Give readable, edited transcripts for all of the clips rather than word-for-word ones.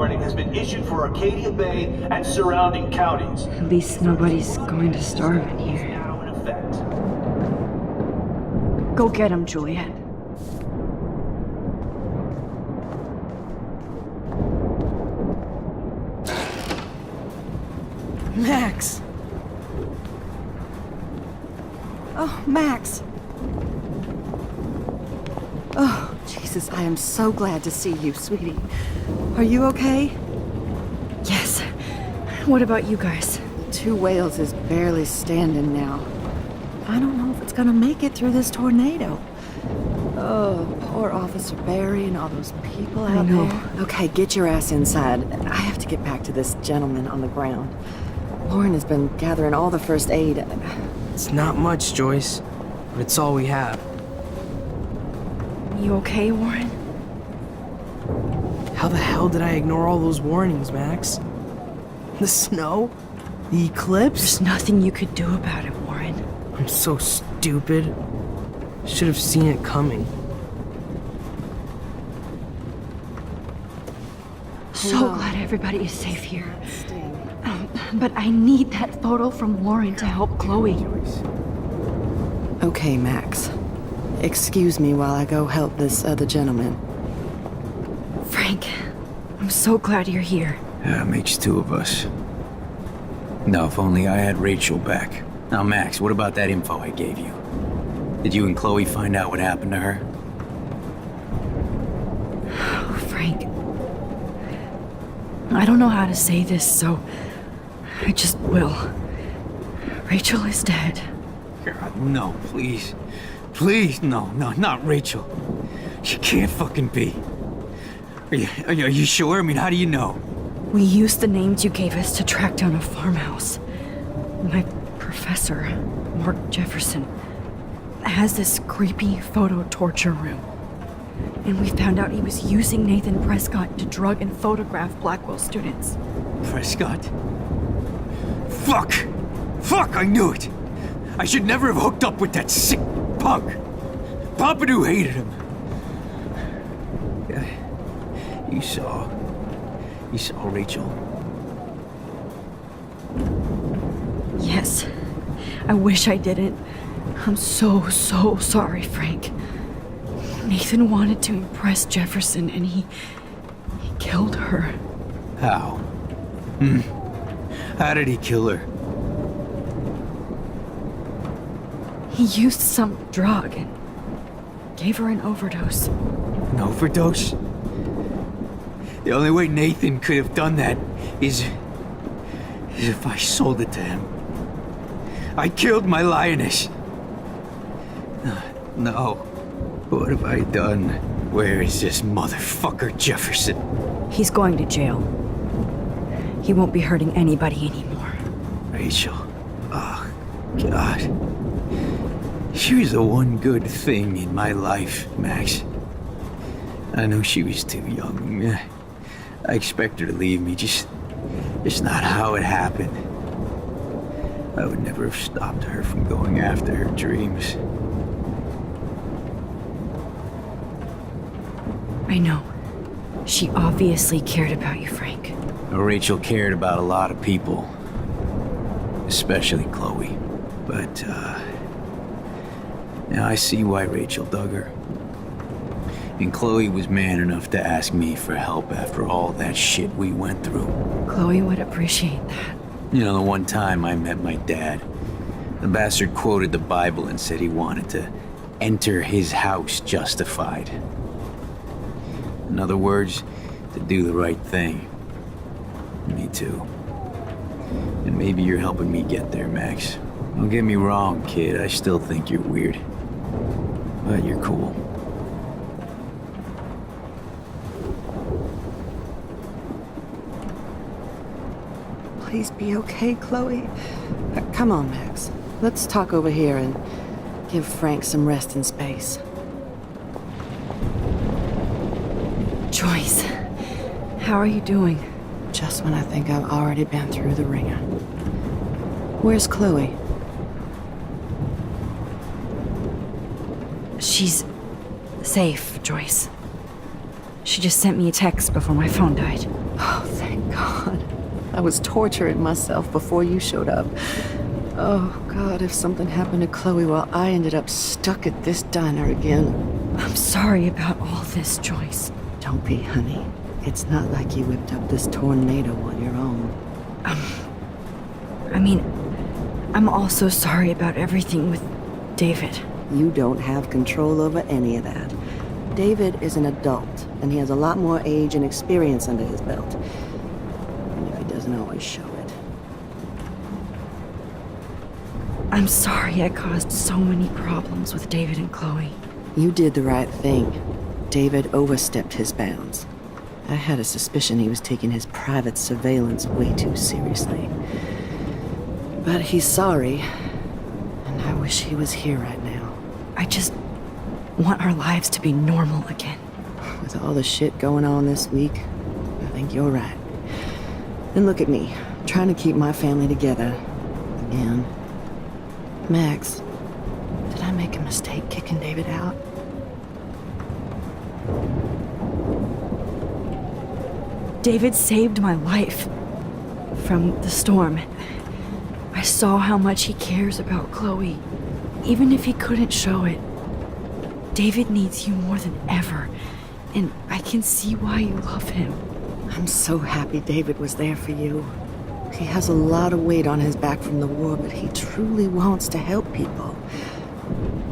warning has been issued for Arcadia Bay and surrounding counties. At least nobody's going to starve in here. Now in effect. Go get him, Juliet. Max! Oh, Max! Oh, Jesus, I am so glad to see you, sweetie. Are you okay? Yes. What about you guys? 2 Wales is barely standing now. I don't know if it's gonna make it through this tornado. Oh, poor Officer Barry and all those people out there. Okay, get your ass inside. I have to get back to this gentleman on the ground. Lauren has been gathering all the first aid. It's not much, Joyce, but it's all we have. You okay, Warren? How the hell did I ignore all those warnings, Max? The snow? The eclipse? There's nothing you could do about it, Warren. I'm so stupid. Should have seen it coming. So glad everybody is safe here. But I need that photo from Lauren to help Chloe. Okay, Max. Excuse me while I go help this other gentleman. Frank, I'm so glad you're here. Yeah, it makes 2 of us. No, if only I had Rachel back. Now, Max, what about that info I gave you? Did you and Chloe find out what happened to her? Oh, Frank. I don't know how to say this, so I just will. Rachel is dead. God, no, please. Please, no, not Rachel. She can't fucking be. Are you sure? I mean, how do you know? We used the names you gave us to track down a farmhouse. My professor, Mark Jefferson, has this creepy photo torture room. And we found out he was using Nathan Prescott to drug and photograph Blackwell students. Prescott? Fuck! Fuck, I knew it! I should never have hooked up with that sick punk! Pompidou hated him. You saw Rachel? Yes. I wish I didn't. I'm so sorry, Frank. Nathan wanted to impress Jefferson and he killed her. How? How did he kill her? He used some drug and gave her an overdose. An overdose? The only way Nathan could have done that is if I sold it to him. I killed my lioness. No. What have I done? Where is this motherfucker Jefferson? He's going to jail. He won't be hurting anybody anymore. Rachel. Oh, God. She was the one good thing in my life, Max. I know she was too young. I expect her to leave me, just not how it happened. I would never have stopped her from going after her dreams. I know. She obviously cared about you, Frank. Rachel cared about a lot of people. Especially Chloe. But, now I see why Rachel dug her. And Chloe was man enough to ask me for help after all that shit we went through. Chloe would appreciate that. You know, the one time I met my dad, the bastard quoted the Bible and said he wanted to enter his house justified. In other words, to do the right thing. Me too. And maybe you're helping me get there, Max. Don't get me wrong, kid, I still think you're weird. But you're cool. Please be okay, Chloe. Come on, Max. Let's talk over here and give Frank some rest and space. Joyce, how are you doing? Just when I think I've already been through the ringer. Where's Chloe? She's safe, Joyce. She just sent me a text before my phone died. Oh, God, I was torturing myself before you showed up. Oh, God, if something happened to Chloe while I ended up stuck at this diner again. I'm sorry about all this, Joyce. Don't be, honey. It's not like you whipped up this tornado on your own. I mean, I'm also sorry about everything with David. You don't have control over any of that. David is an adult, and he has a lot more age and experience under his belt. And if he doesn't always show it. I'm sorry I caused so many problems with David and Chloe. You did the right thing. David overstepped his bounds. I had a suspicion he was taking his private surveillance way too seriously. But he's sorry, and I wish he was here right now. I just want our lives to be normal again. With all the shit going on this week, I think you're right. And look at me, trying to keep my family together. Again. Max, did I make a mistake kicking David out? David saved my life from the storm. I saw how much he cares about Chloe, even if he couldn't show it. David needs you more than ever, and I can see why you love him. I'm so happy David was there for you. He has a lot of weight on his back from the war, but he truly wants to help people.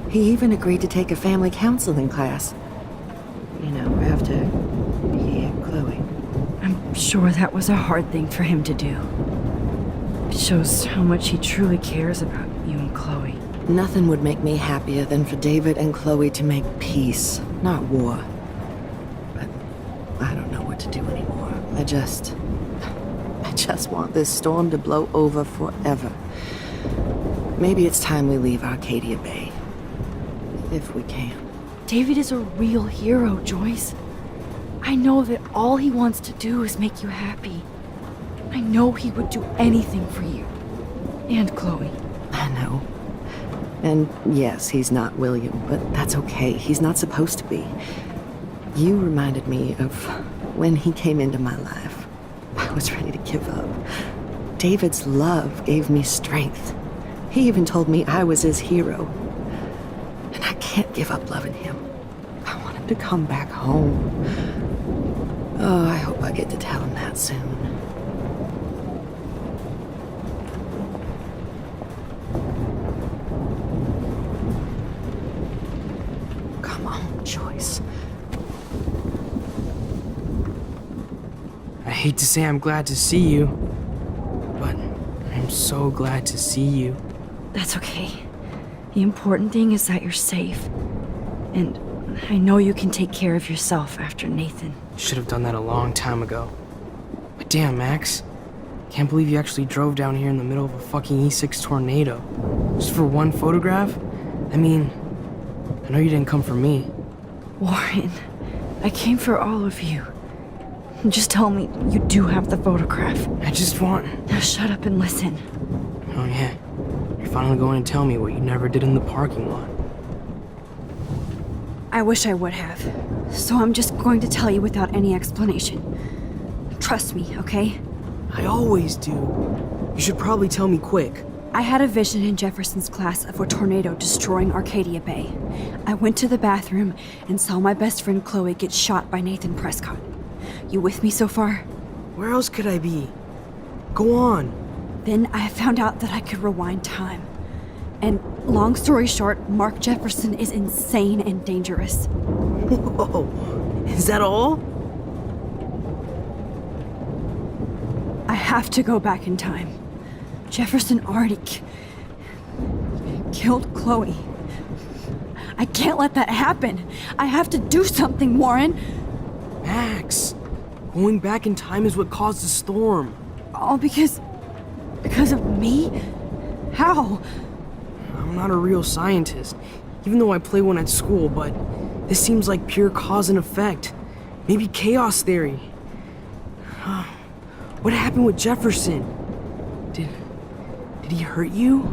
He even agreed to take a family counseling class. You know, after he had Chloe. I'm sure that was a hard thing for him to do. It shows how much he truly cares about you and Chloe. Nothing would make me happier than for David and Chloe to make peace, not war. But I don't know what to do anymore. I just want this storm to blow over forever. Maybe it's time we leave Arcadia Bay. If we can. David is a real hero, Joyce. I know that all he wants to do is make you happy. I know he would do anything for you. And Chloe. I know. And yes, he's not William, but that's okay. He's not supposed to be. You reminded me of when he came into my life. I was ready to give up. David's love gave me strength. He even told me I was his hero. And I can't give up loving him. I want him to come back home. Oh, I hope I get to tell him that soon. Come on, Joyce. I hate to say I'm glad to see you, but I'm so glad to see you. That's okay. The important thing is that you're safe. And I know you can take care of yourself after Nathan. Should have done that a long time ago. But damn, Max. Can't believe you actually drove down here in the middle of a fucking E6 tornado. Just for one photograph? I mean, I know you didn't come for me. Warren, I came for all of you. Just tell me you do have the photograph. I just want... Now shut up and listen. Oh yeah. You're finally going to tell me what you never did in the parking lot. I wish I would have. So I'm just going to tell you without any explanation. Trust me, okay? I always do. You should probably tell me quick. I had a vision in Jefferson's class of a tornado destroying Arcadia Bay. I went to the bathroom and saw my best friend Chloe get shot by Nathan Prescott. You with me so far? Where else could I be? Go on. Then I found out that I could rewind time. And long story short, Mark Jefferson is insane and dangerous. Whoa. Is that all? I have to go back in time. Jefferson already killed Chloe. I can't let that happen. I have to do something, Warren. Max, going back in time is what caused the storm. All because of me? How? I'm not a real scientist, even though I play one at school, but this seems like pure cause and effect. Maybe chaos theory. What happened with Jefferson? Did he hurt you?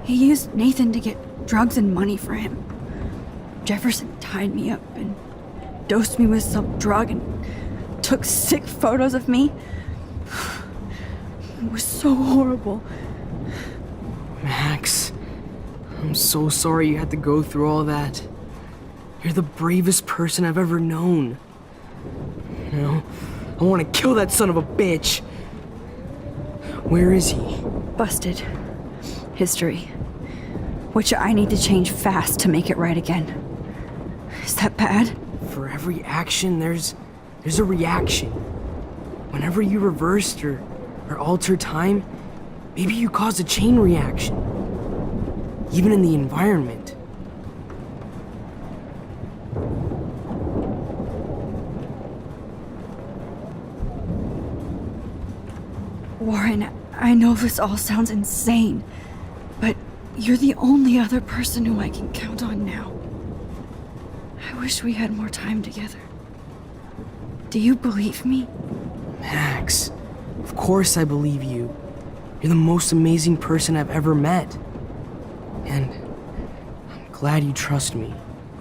He used Nathan to get drugs and money for him. Jefferson tied me up and dosed me with some drug, and took sick photos of me. It was so horrible. Max, I'm so sorry you had to go through all that. You're the bravest person I've ever known. You know, I want to kill that son of a bitch. Where is he? Busted. History. Which I need to change fast to make it right again. Is that bad? For every action, there's a reaction. Whenever you reversed or altered time, maybe you caused a chain reaction. Even in the environment. Warren, I know this all sounds insane, but you're the only other person who I can count on now. I wish we had more time together. Do you believe me? Max, of course I believe you. You're the most amazing person I've ever met. And I'm glad you trust me.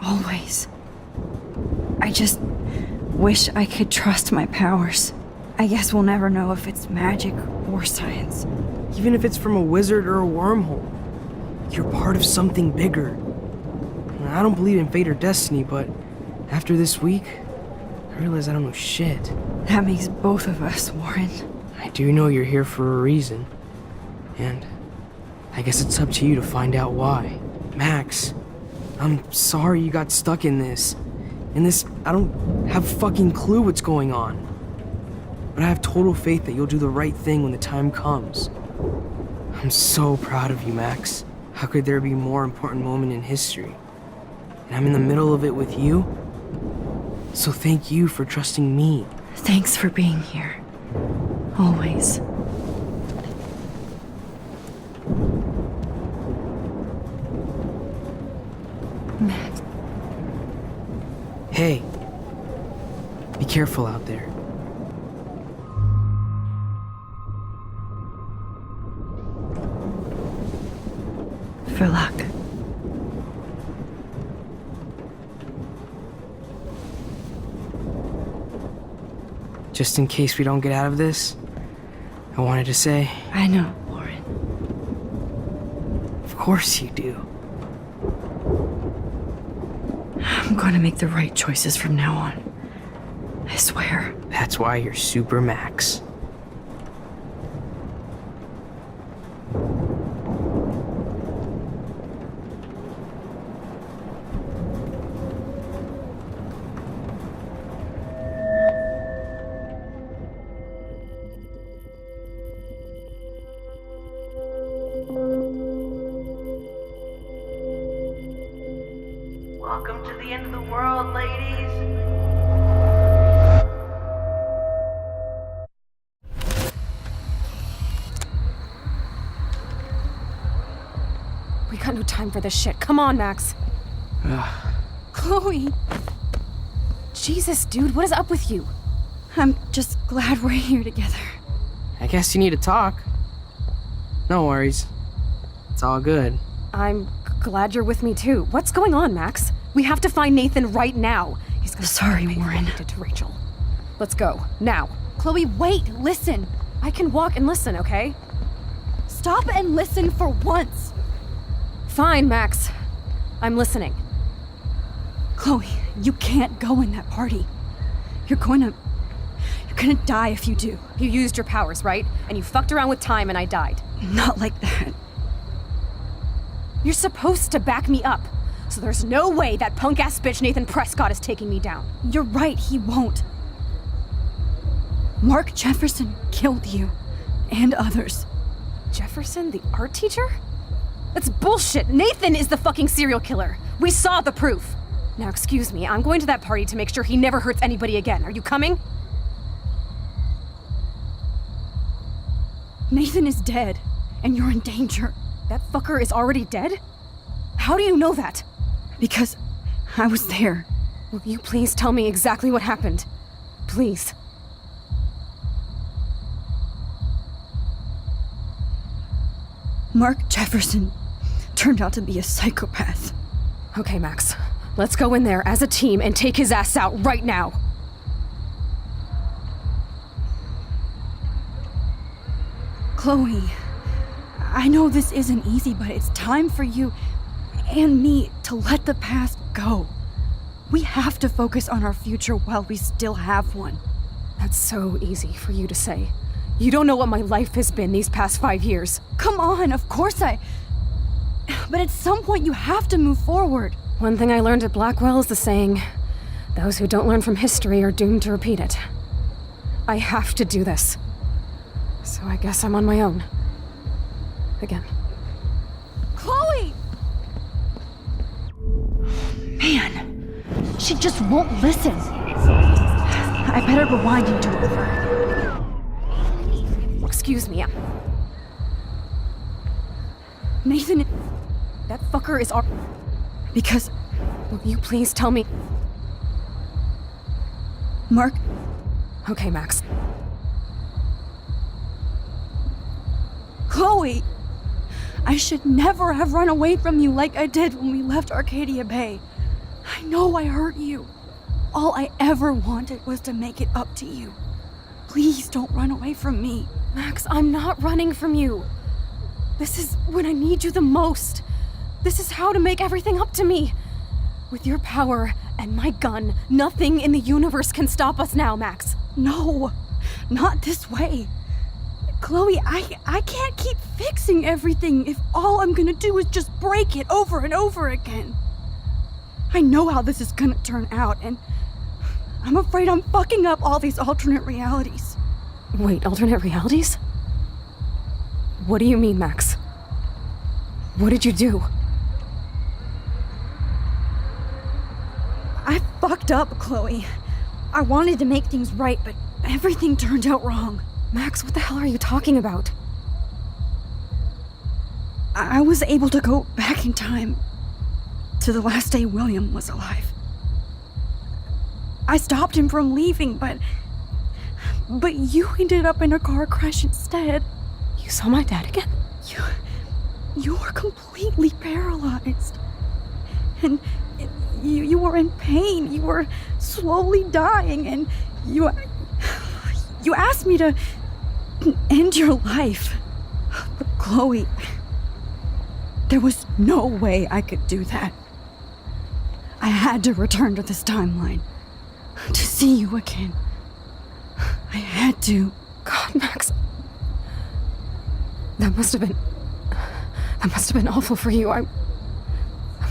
Always. I just wish I could trust my powers. I guess we'll never know if it's magic or science. Even if it's from a wizard or a wormhole, you're part of something bigger. I don't believe in fate or destiny, but after this week, I realize I don't know shit. That makes both of us, Warren. I do know you're here for a reason. And I guess it's up to you to find out why. Max, I'm sorry you got stuck in this. I don't have a fucking clue what's going on. But I have total faith that you'll do the right thing when the time comes. I'm so proud of you, Max. How could there be a more important moment in history? And I'm in the middle of it with you. So thank you for trusting me. Thanks for being here. Always. Max. Hey, be careful out there. For luck. Just in case we don't get out of this, I wanted to say, I know, Warren. of course you do. I'm gonna make the right choices from now on. I swear. That's why you're Super Max. Welcome to the end of the world, ladies. We got no time for this shit. Come on, Max. Chloe! Jesus, dude, what is up with you? I'm just glad we're here together. I guess you need to talk. No worries. It's all good. I'm glad you're with me too. What's going on, Max? We have to find Nathan right now. He's gonna Sorry, pay for what Warren. he did to Rachel. Let's go, now. Chloe, wait, listen. I can walk and listen, okay? Stop and listen for once. Fine, Max. I'm listening. Chloe, you can't go in that party. You're gonna die if you do. You used your powers, right? And you fucked around with time and I died. Not like that. You're supposed to back me up. So there's no way that punk-ass bitch Nathan Prescott is taking me down. You're right, he won't. Mark Jefferson killed you. And others. Jefferson, the art teacher? That's bullshit! Nathan is the fucking serial killer! We saw the proof! Now excuse me, I'm going to that party to make sure he never hurts anybody again. Are you coming? Nathan is dead, and you're in danger. That fucker is already dead? How do you know that? Because I was there. Will you please tell me exactly what happened? Please. Mark Jefferson turned out to be a psychopath. Okay, Max. Let's go in there as a team and take his ass out right now. Chloe, I know this isn't easy, but it's time for you and me to let the past go. We have to focus on our future while we still have one. That's so easy for you to say. You don't know what my life has been these past 5 years. Come on, of course But at some point you have to move forward. One thing I learned at Blackwell is the saying, those who don't learn from history are doomed to repeat it. I have to do this. So I guess I'm on my own. Again. Chloe! Man, she just won't listen. I better rewind and do it over. Excuse me. Nathan, that fucker is our... Because... Will you please tell me? Mark... Okay, Max. Chloe! I should never have run away from you like I did when we left Arcadia Bay. I know I hurt you. All I ever wanted was to make it up to you. Please don't run away from me. Max, I'm not running from you. This is when I need you the most. This is how to make everything up to me. With your power and my gun, nothing in the universe can stop us now, Max. No, not this way. Chloe, I can't keep fixing everything if all I'm gonna do is just break it over and over again. I know how this is gonna turn out, and I'm afraid I'm fucking up all these alternate realities. Wait, alternate realities? What do you mean, Max? What did you do? I fucked up, Chloe. I wanted to make things right, but everything turned out wrong. Max, what the hell are you talking about? I was able to go back in time to the last day William was alive. I stopped him from leaving, but you ended up in a car crash instead. You saw my dad again? You were completely paralyzed. And you were in pain. You were slowly dying, and you asked me to end your life. But Chloe, there was no way I could do that. I had to return to this timeline to see you again. I had to. God, Max. That must have been awful for you. I'm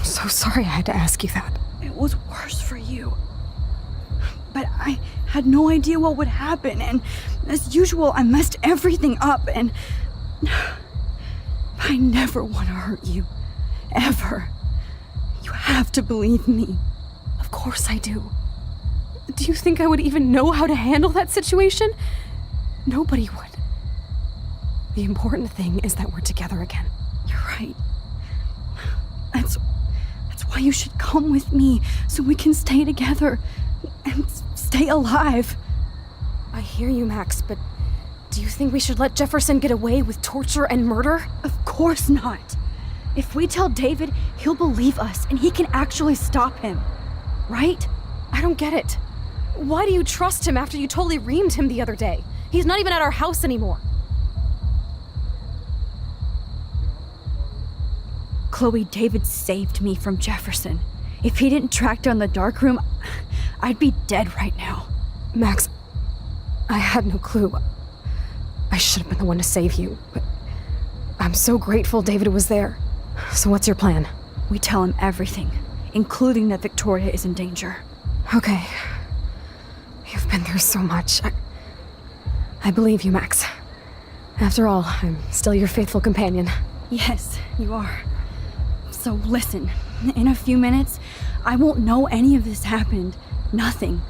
so sorry I had to ask you that. It was worse for you. But I had no idea what would happen, and as usual, I messed everything up, and I never want to hurt you. Ever. You have to believe me. Of course I do. Do you think I would even know how to handle that situation? Nobody would. The important thing is that we're together again. You're right. That's why you should come with me, so we can stay together and stay alive. I hear you, Max, but do you think we should let Jefferson get away with torture and murder? Of course not. If we tell David, he'll believe us and he can actually stop him. Right? I don't get it. Why do you trust him after you totally reamed him the other day? He's not even at our house anymore. Chloe, David saved me from Jefferson. If he didn't track down the dark room, I'd be dead right now. Max, I had no clue. I should have been the one to save you, but I'm so grateful David was there. So what's your plan? We tell him everything, including that Victoria is in danger. Okay. You've been through so much. I believe you, Max. After all, I'm still your faithful companion. Yes, you are. So listen, in a few minutes, I won't know any of this happened. Nothing.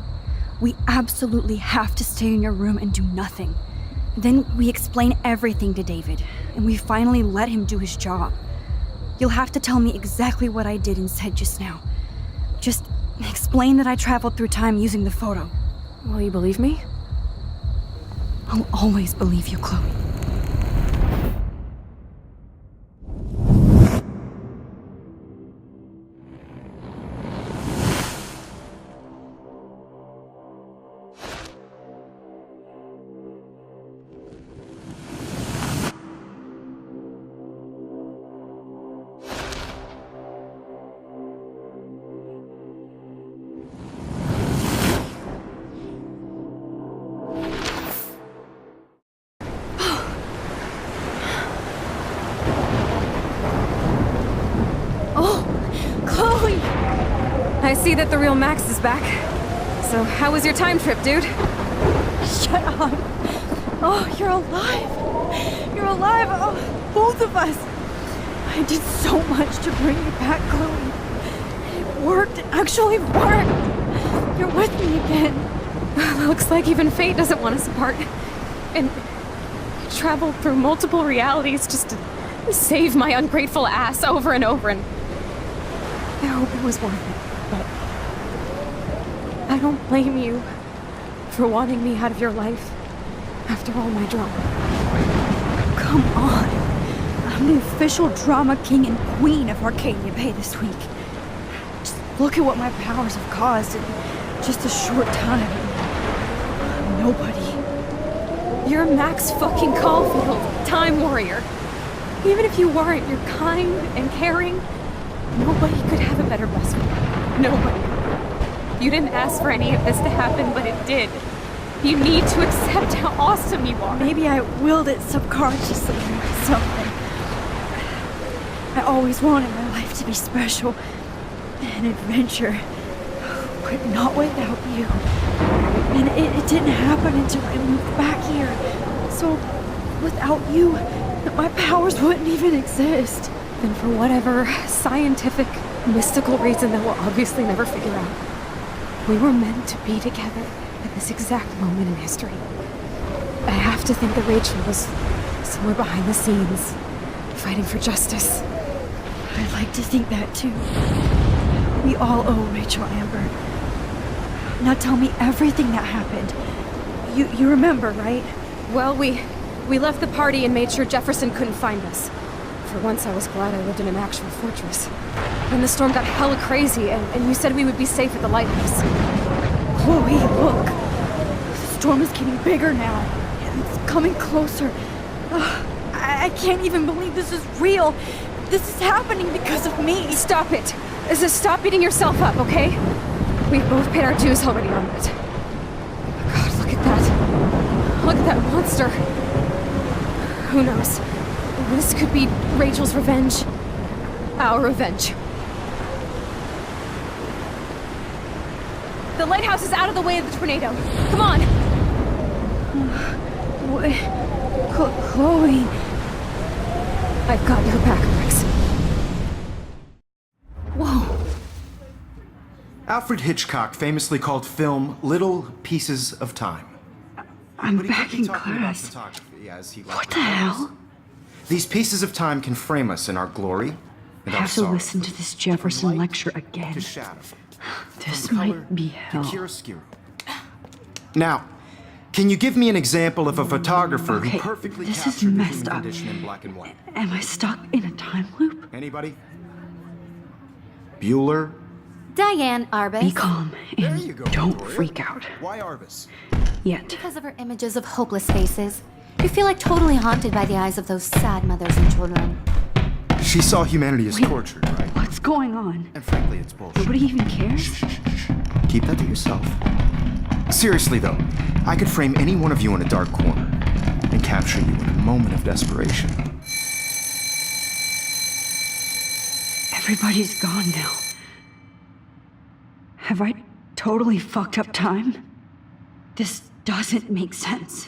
We absolutely have to stay in your room and do nothing. Then we explain everything to David, and we finally let him do his job. You'll have to tell me exactly what I did and said just now. Just explain that I traveled through time using the photo. Will you believe me? I'll always believe you, Chloe. see that the real Max is back. So, how was your time trip, dude? Shut up. Oh, you're alive. You're alive. Oh, both of us. I did so much to bring you back, Chloe. It worked. It actually worked. You're with me again. Looks like even fate doesn't want us apart. And I traveled through multiple realities just to save my ungrateful ass over and over, and I hope it was worth it, but I don't blame you for wanting me out of your life after all my drama. Come on. I'm the official drama king and queen of Arcadia Bay this week. Just look at what my powers have caused in just a short time. Nobody. You're Max fucking Caulfield, Time Warrior. Even if you weren't, you're kind and caring. Nobody could have a better best friend. Nobody. You didn't ask for any of this to happen, but it did. You need to accept how awesome you are. Maybe I willed it subconsciously to myself. I always wanted my life to be special. An adventure. But not without you. And it didn't happen until I moved back here. So, without you, my powers wouldn't even exist. And for whatever scientific, mystical reason that we'll obviously never figure out, we were meant to be together at this exact moment in history. I have to think that Rachel was somewhere behind the scenes, fighting for justice. I'd like to think that too. We all owe Rachel Amber. Now tell me everything that happened. You remember, right? Well, we left the party and made sure Jefferson couldn't find us. For once, I was glad I lived in an actual fortress. Then the storm got hella crazy, and you said we would be safe at the lighthouse. Chloe, look. The storm is getting bigger now. It's coming closer. I can't even believe this is real. This is happening because of me. Stop it. Stop beating yourself up, okay? We've both paid our dues already on that. God, look at that. Look at that monster. Who knows? This could be Rachel's revenge. Our revenge. The lighthouse is out of the way of the tornado. Come on! Chloe. I've got your back, Max. Whoa. Alfred Hitchcock famously called film little pieces of time. I'm But he back could be in talking about class. photography as he What likely the calls. hell? These pieces of time can frame us in our glory and I our have to sorrow. listen to this From Jefferson light lecture to again. shadow. This From color might be to hell. chiaroscuro. Now, can you give me an example of a photographer Okay, who perfectly this is captured the messed human up. condition in black and white? Am I stuck in a time loop? Anybody? Bueller? Diane Arbus. Be calm There and you go, don't Victoria. freak out. Why Arbus? Yet. Because of her images of hopeless faces. You feel like totally haunted by the eyes of those sad mothers and children. She saw humanity as Wait. tortured, right? What's going on? And frankly, it's bullshit. Nobody even cares? Keep that to yourself. Seriously, though, I could frame any one of you in a dark corner and capture you in a moment of desperation. Everybody's gone now. Have I totally fucked up time? This doesn't make sense.